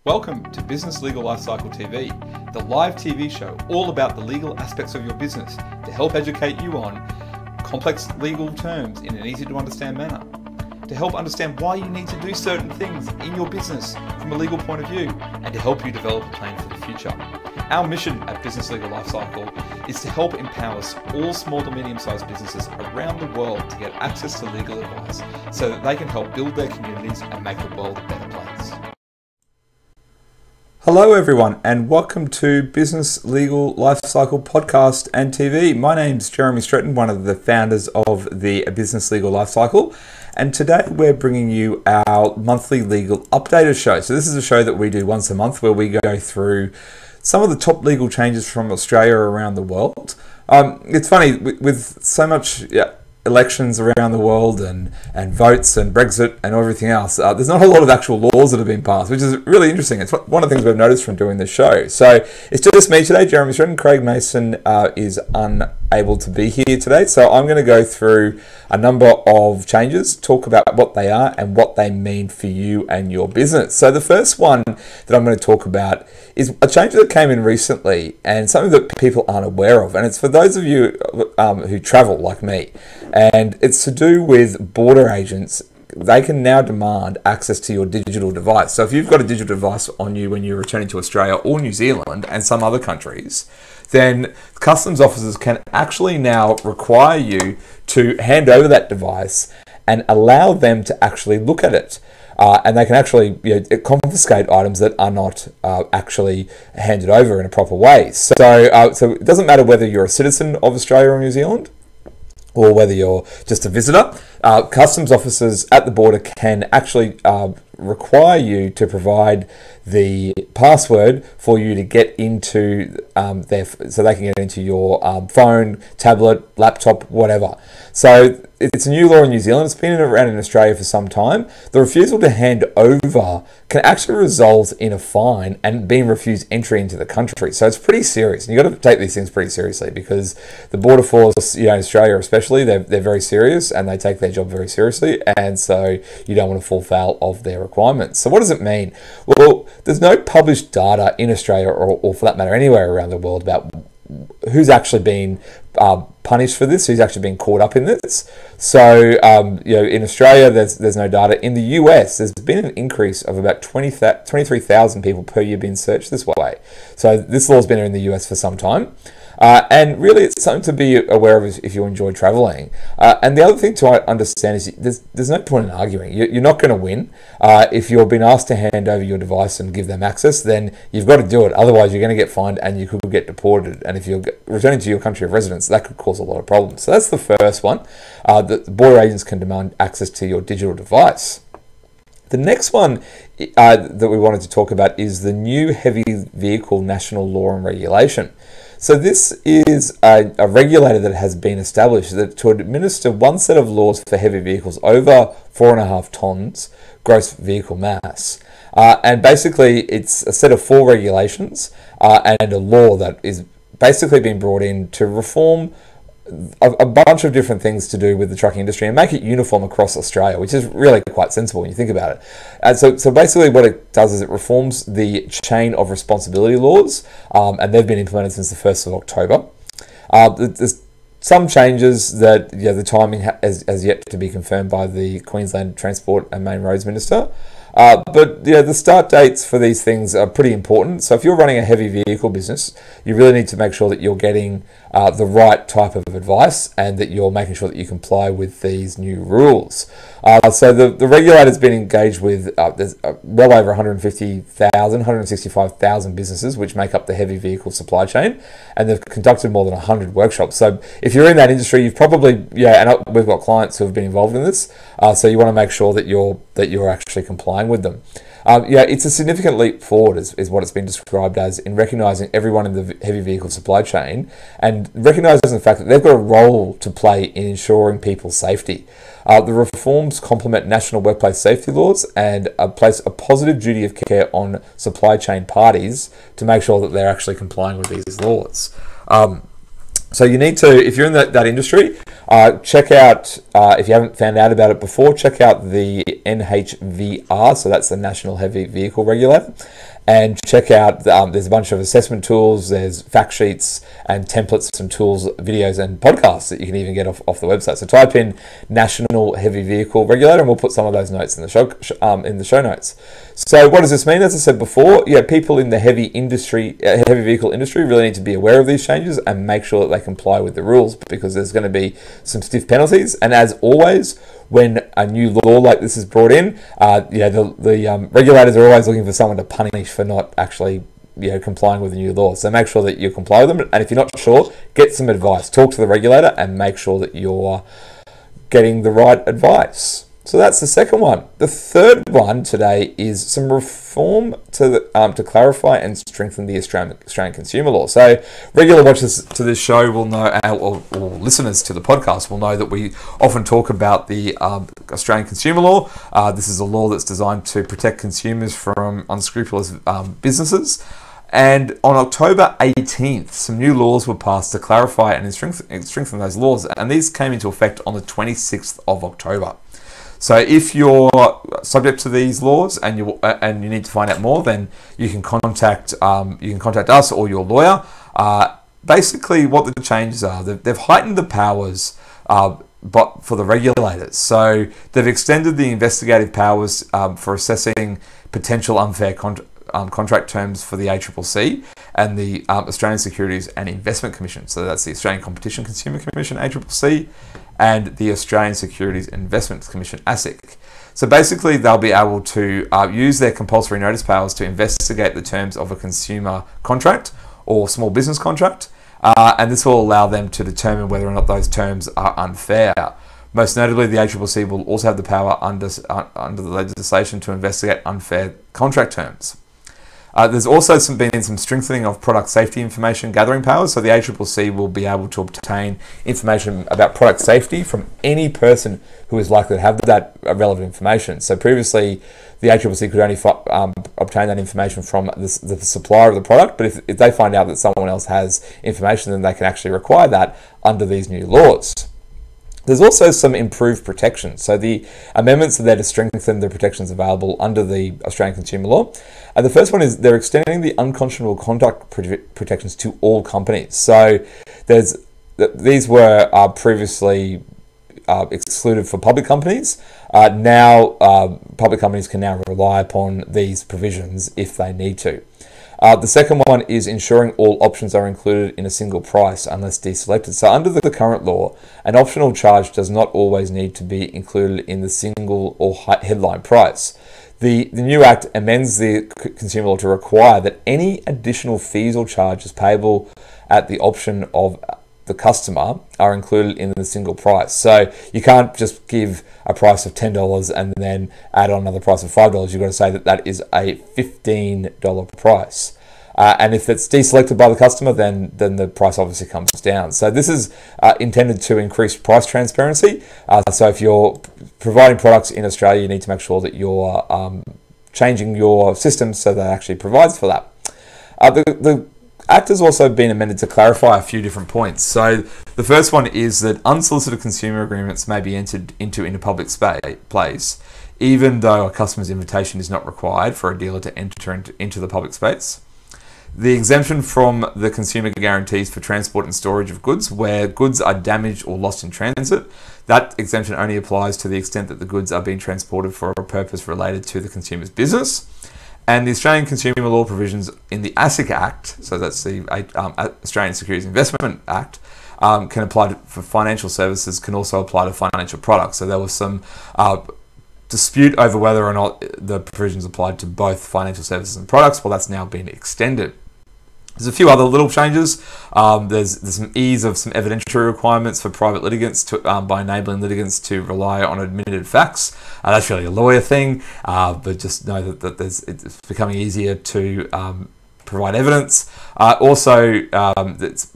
Welcome to Business Legal Lifecycle TV, the live TV show all about the legal aspects of your business to help educate you on complex legal terms in an easy to understand manner, to help understand why you need to do certain things in your business from a legal point of view, and to help you develop a plan for the future. Our mission at Business Legal Lifecycle is to help empower all small to medium-sized businesses around the world to get access to legal advice so that they can help build their communities and make the world a better place. Hello everyone and welcome to Business Legal Lifecycle Podcast and TV. My name's Jeremy Stretton, one of the founders of the Business Legal Lifecycle, and today we're bringing you our monthly legal updater show. So this is a show that we do once a month where we go through some of the top legal changes from Australia around the world. It's funny, with so much elections around the world and votes and Brexit and everything else, there's not a lot of actual laws that have been passed, which is really interesting. It's one of the things we've noticed from doing this show. So it's just me today, Jeremy Stratton. Craig Mason is unable to be here today. So I'm going to go through a number of changes, talk about what they are and what they mean for you and your business. So the first one that I'm going to talk about is a change that came in recently and something that people aren't aware of. And it's for those of you who travel like me. And it's to do with border agents. They can now demand access to your digital device. So if you've got a digital device on you when you're returning to Australia or New Zealand and some other countries, then customs officers can actually now require you to hand over that device and allow them to actually look at it. And they can actually confiscate items that are not actually handed over in a proper way. So it doesn't matter whether you're a citizen of Australia or New Zealand, or whether you're just a visitor, customs officers at the border can actually require you to provide the password for you to get into so they can get into your phone, tablet, laptop, whatever. So it's a new law in New Zealand. It's been around in Australia for some time. The refusal to hand over can actually result in a fine and being refused entry into the country. So it's pretty serious. And you've got to take these things pretty seriously because the border force, Australia especially, they're very serious and they take their job very seriously. And so you don't want to fall foul of their requirements. So what does it mean? Well, there's no published data in Australia or for that matter anywhere around the world about who's actually been punished for this, who's actually been caught up in this. So, in Australia, there's no data. In the US, there's been an increase of about 23,000 people per year being searched this way. So this law's been in the US for some time. And really, it's something to be aware of if you enjoy traveling. And the other thing to understand is there's no point in arguing. You're not going to win. If you're being asked to hand over your device and give them access, then you've got to do it. Otherwise, you're going to get fined and you could get deported. And if you're returning to your country of residence, that could cause a lot of problems. So that's the first one. The border agents can demand access to your digital device. The next one that we wanted to talk about is the new heavy vehicle national law and regulation. So this is a regulator that has been established to administer one set of laws for heavy vehicles over 4.5 tonnes gross vehicle mass. And basically it's a set of 4 regulations and a law that is basically being brought in to reform a bunch of different things to do with the trucking industry and make it uniform across Australia, which is really quite sensible when you think about it. And so basically what it does is it reforms the chain of responsibility laws, and they've been implemented since the 1st of October. There's some changes that the timing has yet to be confirmed by the Queensland Transport and Main Roads Minister. But the start dates for these things are pretty important. So if you're running a heavy vehicle business, you really need to make sure that you're getting the right type of advice and that you're making sure that you comply with these new rules. So the regulator's been engaged with there's well over 165,000 businesses which make up the heavy vehicle supply chain, and they've conducted more than 100 workshops. So if you're in that industry, you've probably and we've got clients who have been involved in this. So you want to make sure that you're actually complying with them. It's a significant leap forward is what it's been described as, in recognising everyone in the heavy vehicle supply chain and recognising the fact that they've got a role to play in ensuring people's safety. The reforms complement national workplace safety laws and place a positive duty of care on supply chain parties to make sure that they're actually complying with these laws. So you need to, if you're in that industry, check out, if you haven't found out about it before, check out the NHVR, so that's the National Heavy Vehicle Regulator. and check out, there's a bunch of assessment tools, there's fact sheets and templates, some tools, videos and podcasts that you can even get off the website. So type in National Heavy Vehicle Regulator and we'll put some of those notes in the show notes. So what does this mean? As I said before, people in the heavy vehicle industry really need to be aware of these changes and make sure that they comply with the rules, because there's going to be some stiff penalties. And as always, when a new law like this is brought in, the regulators are always looking for someone to punish for not actually complying with the new law. So make sure that you comply with them. And if you're not sure, get some advice. Talk to the regulator and make sure that you're getting the right advice. So that's the second one. The third one today is some reform to clarify and strengthen the Australian consumer law. So regular watchers to this show will know, or listeners to the podcast will know, that we often talk about the Australian consumer law. This is a law that's designed to protect consumers from unscrupulous businesses. And on October 18th, some new laws were passed to clarify and strengthen those laws. And these came into effect on the 26th of October. So if you're subject to these laws and you need to find out more, then you can contact us or your lawyer. Basically, what the changes are, they've heightened the powers, but for the regulators. So they've extended the investigative powers for assessing potential unfair contract terms for the ACCC and the Australian Securities and Investment Commission. So that's the Australian Competition Consumer Commission, ACCC, and the Australian Securities and Investment Commission, ASIC. So basically, they'll be able to use their compulsory notice powers to investigate the terms of a consumer contract or small business contract, and this will allow them to determine whether or not those terms are unfair. Most notably, the ACCC will also have the power under the legislation to investigate unfair contract terms. There's also been some strengthening of product safety information gathering powers, so the ACCC will be able to obtain information about product safety from any person who is likely to have that relevant information. So previously, the ACCC could only obtain that information from the supplier of the product, but if they find out that someone else has information, then they can actually require that under these new laws. There's also some improved protection. So the amendments are there to strengthen the protections available under the Australian consumer law. And the first one is they're extending the unconscionable conduct protections to all companies. So these were previously excluded for public companies. Now public companies can now rely upon these provisions if they need to. The second one is ensuring all options are included in a single price unless deselected. So under the current law, an optional charge does not always need to be included in the single or headline price. The new Act amends the consumer law to require that any additional fees or charges payable at the option of the customer are included in the single price. So you can't just give a price of $10 and then add on another price of $5. You've got to say that is a $15 price. And if it's deselected by the customer, then the price obviously comes down. So this is intended to increase price transparency. So if you're providing products in Australia, you need to make sure that you're changing your system so that it actually provides for that. The Act has also been amended to clarify a few different points. So the first one is that unsolicited consumer agreements may be entered into in a public place, even though a customer's invitation is not required for a dealer to enter into the public space. The exemption from the consumer guarantees for transport and storage of goods, where goods are damaged or lost in transit. That exemption only applies to the extent that the goods are being transported for a purpose related to the consumer's business. And the Australian Consumer Law provisions in the ASIC Act, so that's the Australian Securities Investment Act, can apply for financial services, can also apply to financial products. So there was some dispute over whether or not the provisions applied to both financial services and products. Well, that's now been extended. There's a few other little changes. There's some ease of some evidentiary requirements for private litigants by enabling litigants to rely on admitted facts. That's really a lawyer thing, but just know that it's becoming easier to provide evidence. Also,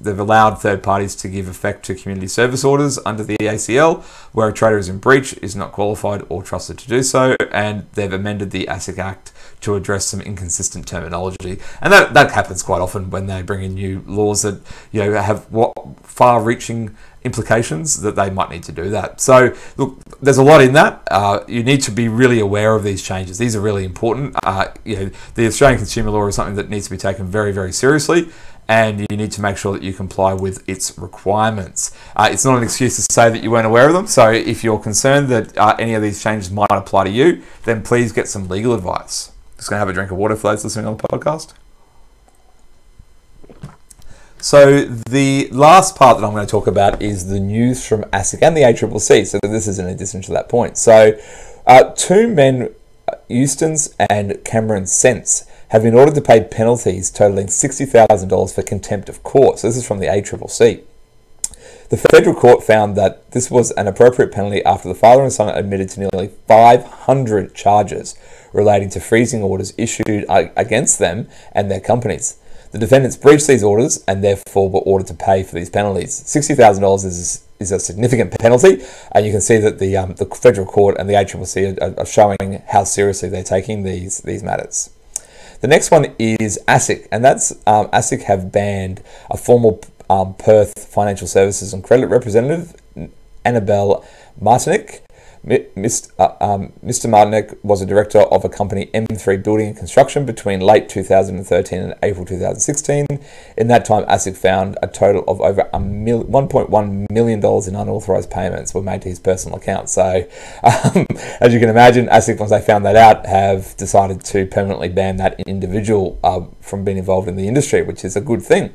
they've allowed third parties to give effect to community service orders under the ACL, where a trader is in breach, is not qualified or trusted to do so, and they've amended the ASIC Act to address some inconsistent terminology. And that happens quite often when they bring in new laws that have far-reaching implications that they might need to do that. So look, there's a lot in that. You need to be really aware of these changes. These are really important. The Australian consumer law is something that needs to be taken very, very seriously, and you need to make sure that you comply with its requirements. It's not an excuse to say that you weren't aware of them. So if you're concerned that any of these changes might apply to you, then please get some legal advice. Just going to have a drink of water for those listening on the podcast. So the last part that I'm going to talk about is the news from ASIC and the ACCC. So this is in addition to that point. So two men, Eustons and Cameron Sense, have been ordered to pay penalties totaling $60,000 for contempt of court. So this is from the ACCC. The federal court found that this was an appropriate penalty after the father and son admitted to nearly 500 charges relating to freezing orders issued against them and their companies. The defendants breached these orders and therefore were ordered to pay for these penalties. $60,000 is a significant penalty, and you can see that the federal court and the ACCC are showing how seriously they're taking these matters. The next one is ASIC, and that's ASIC have banned a former Perth Financial Services and Credit representative, Annabelle Martinic. Mr. Martinic was a director of a company, M3 Building and Construction, between late 2013 and April 2016. In that time, ASIC found a total of over $1.1 million in unauthorised payments were made to his personal account. So, as you can imagine, ASIC, once they found that out, have decided to permanently ban that individual from being involved in the industry, which is a good thing.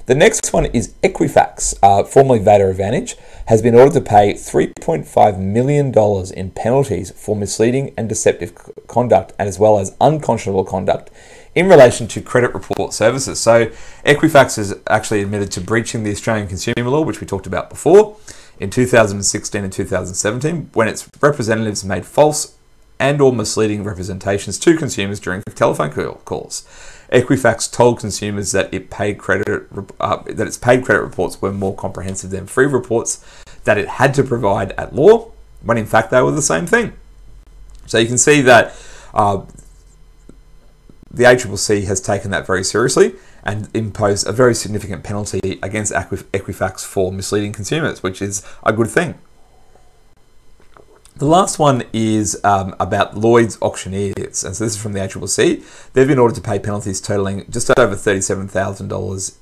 The next one is Equifax, formerly Vader Advantage, has been ordered to pay $3.5 million in penalties for misleading and deceptive conduct, and as well as unconscionable conduct in relation to credit report services. So Equifax has actually admitted to breaching the Australian consumer law, which we talked about before, in 2016 and 2017, when its representatives made false and or misleading representations to consumers during telephone calls. Equifax told consumers that its paid credit reports were more comprehensive than free reports that it had to provide at law, when in fact they were the same thing. So you can see that the ACCC has taken that very seriously and imposed a very significant penalty against Equifax for misleading consumers, which is a good thing. The last one is about Lloyd's Auctioneers, and so this is from the ACCC. They've been ordered to pay penalties totaling just over $37,000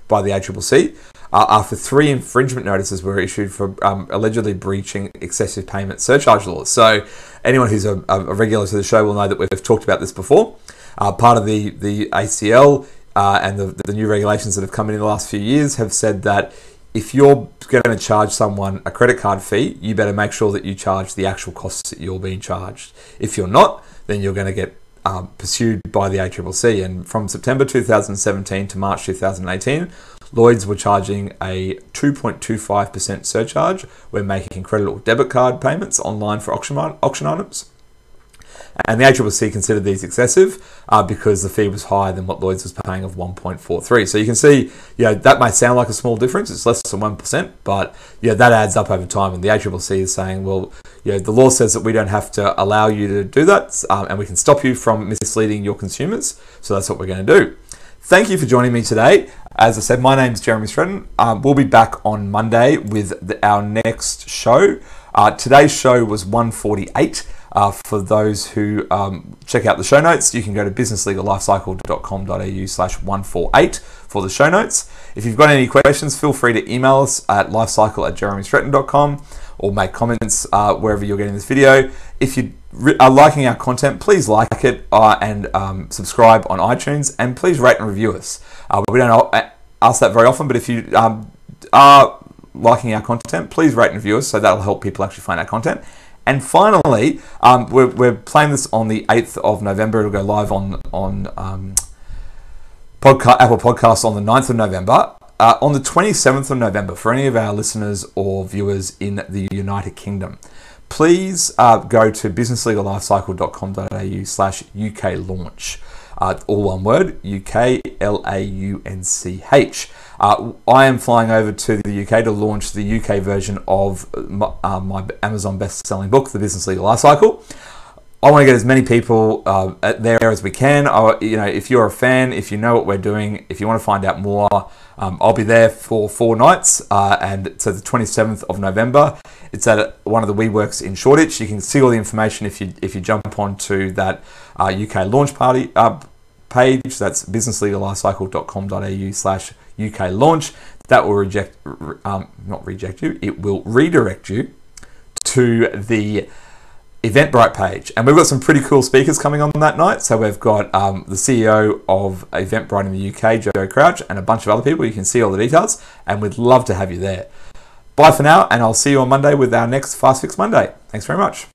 by the ACCC after 3 infringement notices were issued for allegedly breaching excessive payment surcharge laws. So anyone who's a regular to the show will know that we've talked about this before. Part of the ACL and the new regulations that have come in the last few years have said that if you're going to charge someone a credit card fee, you better make sure that you charge the actual costs that you're being charged. If you're not, then you're going to get pursued by the ACCC. And from September 2017 to March 2018, Lloyd's were charging a 2.25% surcharge when making credit or debit card payments online for auction items. And the ACCC considered these excessive because the fee was higher than what Lloyd's was paying of 1.43. So you can see, that may sound like a small difference. It's less than 1%, but that adds up over time. And the ACCC is saying, well, the law says that we don't have to allow you to do that, and we can stop you from misleading your consumers. So that's what we're going to do. Thank you for joining me today. As I said, my name is Jeremy Stretton. We'll be back on Monday with our next show. Today's show was 148. For those who check out the show notes, you can go to businesslegallifecycle.com.au/148 for the show notes. If you've got any questions, feel free to email us at lifecycle@jeremystretton.com or make comments wherever you're getting this video. If you are liking our content, please like it and subscribe on iTunes, and please rate and review us. We don't ask that very often, but if you are liking our content, please rate and review us, so that'll help people actually find our content. And finally, we're playing this on the 8th of November. It'll go live on Apple Podcasts on the 9th of November. On the 27th of November, for any of our listeners or viewers in the United Kingdom, please go to businesslegallifecycle.com.au/UK launch. All one word, UK LAUNCH. I am flying over to the UK to launch the UK version of my Amazon best-selling book, The Business Legal Lifecycle. I want to get as many people there as we can. If you're a fan, if you know what we're doing, if you want to find out more, I'll be there for 4 nights, and so the 27th of November. It's at one of the WeWorks in Shoreditch. You can see all the information if you jump onto that UK launch party page. That's businesslegallifecycle.com.au/UK launch. That will it will redirect you to the Eventbrite page, and we've got some pretty cool speakers coming on that night. So we've got the CEO of Eventbrite in the UK, Joe Crouch, and a bunch of other people. You can see all the details, and we'd love to have you there. Bye for now, and I'll see you on Monday with our next Fast Fix Monday. Thanks very much.